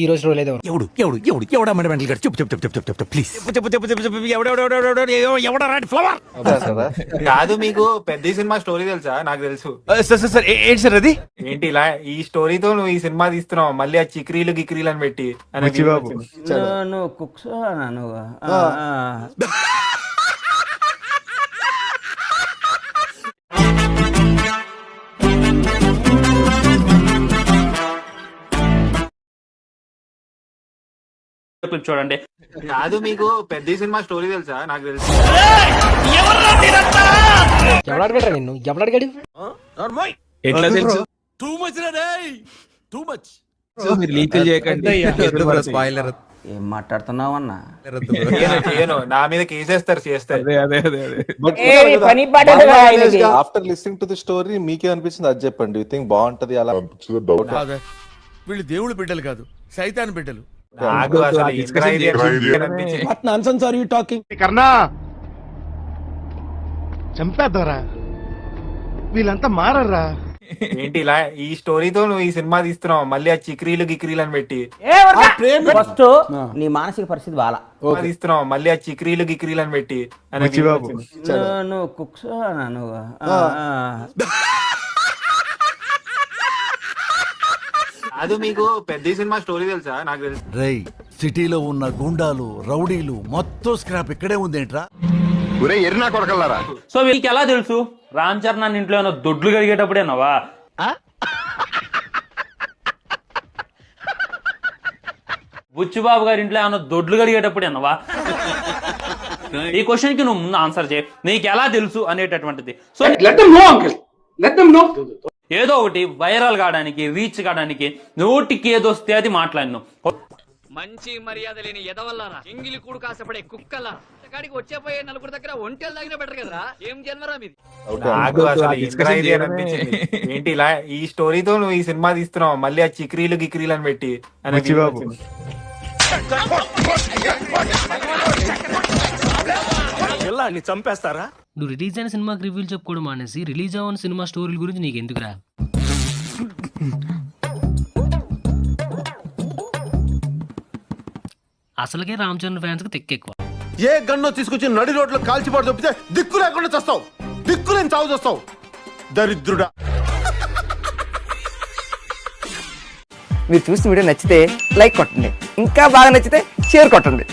ఈ రోజు రోజులేదో కాదు మీకు పెద్ద సినిమా స్టోరీ తెలుసా? నాకు తెలుసు. ఏంటి సార్ అది? ఏంటి ఇలా ఈ స్టోరీతో నువ్వు ఈ సినిమా తీస్తున్నావు, మళ్ళీ ఆ చిక్రీలు గిక్రీలు అని పెట్టి బుచ్చిబాబు. నువ్వు కుక్స్ నువ్వు క్లిప్ చూడండి. కాదు మీకు పెద్ద సినిమా స్టోరీ తెలుసా? నాకు తెలుసు. ఎవడాడు నిన్ను ఎవడాడు ఎట్లా తెలుసు? మీరు లీకులు చేయకండి. ఏం మాట్లాడుతున్నావు అన్న? చేయను, నా మీద కేసేస్తారు, చేస్తారు. After listening to the story మీకే అనిపించింది అది చెప్పండి. యు థింక్ బాగుంటది అలా వీళ్ళు దేవుడు బిడ్డలు కాదు, సైతాన్ బిడ్డలు. నాకు అసలు ఎందుకు ఇది అనిపించింది. కర్ణా చంపేద్దారా, వీళ్ళంతా మారరా. ఏంటి ఇలా ఈ స్టోరీతో నువ్వు ఈ సినిమా తీస్తున్నావు, మళ్ళీ ఆ చిక్రీలు గిక్రీలు అని పెట్టి ఫస్ట్ నీ మానసిక పరిస్థితి బాలా తీస్తున్నావు, మళ్ళీ ఆ చిక్రీలు గిక్రీలు అని పెట్టి బుచ్చిబాబు. నువ్వు కుక్స్ నువ్వు కాదు మీకు పెద్ద సినిమా స్టోరీ తెలుసా? నాకు తెలుసు. రై సిటీలో ఉన్న గుండాలు రౌడీలు మొత్తం స్క్రాప్ ఇక్కడే ఉందేంట్రా? ఎర్నా కొడకల్లారా. సో వీళ్ళకి ఎలా తెలుసు రామ్ చరణ్ అన్న ఇంట్లో ఏమన్నా దొడ్లు కడిగేటప్పుడేనావా? బుచ్చిబాబు గారి ఇంట్లో ఏమన్నా దొడ్లు కడిగేటప్పుడేనావా? ఈ క్వశ్చన్ కి నువ్వు ముందు ఆన్సర్ చేయి. నీకు ఎలా తెలుసు అనేటటువంటిది. సో ఏదో ఒకటి వైరల్ కావడానికి, రీచ్ కావడానికి నోటికి ఏదో వస్తే అది మాట్లాడినావు. మంచి మర్యాద లేని ఎదవల్లారా, ఎంగిలి కూడు కాసపడే కుక్కలా, కాడికి వచ్చేపోయే నలుగురు దగ్గర ఒంటెలు తాగిన బెటర్ కదరా. ఏం జన్మరా మీది? నాకు అసలు ఎందుకు ఇది అనిపించింది. ఏంటి ఇలా ఈ స్టోరీతో నువ్వు ఈ సినిమా తీస్తున్నావు, మళ్ళీ ఆ చిక్రీలు గిక్రీలు అని పెట్టి బుచ్చిబాబు. చంపేస్తారా? నువ్వు రిలీజ్ అయిన సినిమాకి రివ్యూలు చెప్పుకోవడం మానేసి రిలీజ్ అవ్వని సినిమా స్టోరీల గురించి నీకు ఎందుకురా? అసలుకే రామ్ చరణ్ ఫ్యాన్స్ కి తెక్కెక్కువ. ఏ గన్నో తీసుకొచ్చి నడి రోడ్లో కాల్చిపాటు తప్పితే దిక్కు లేకుండా చస్తావు, దిక్కు లేని చావు చేస్తావు దరిద్రుడా. మీరు చూసిన వీడియో నచ్చితే లైక్ కొట్టండి, ఇంకా బాగా నచ్చితే షేర్ కొట్టండి.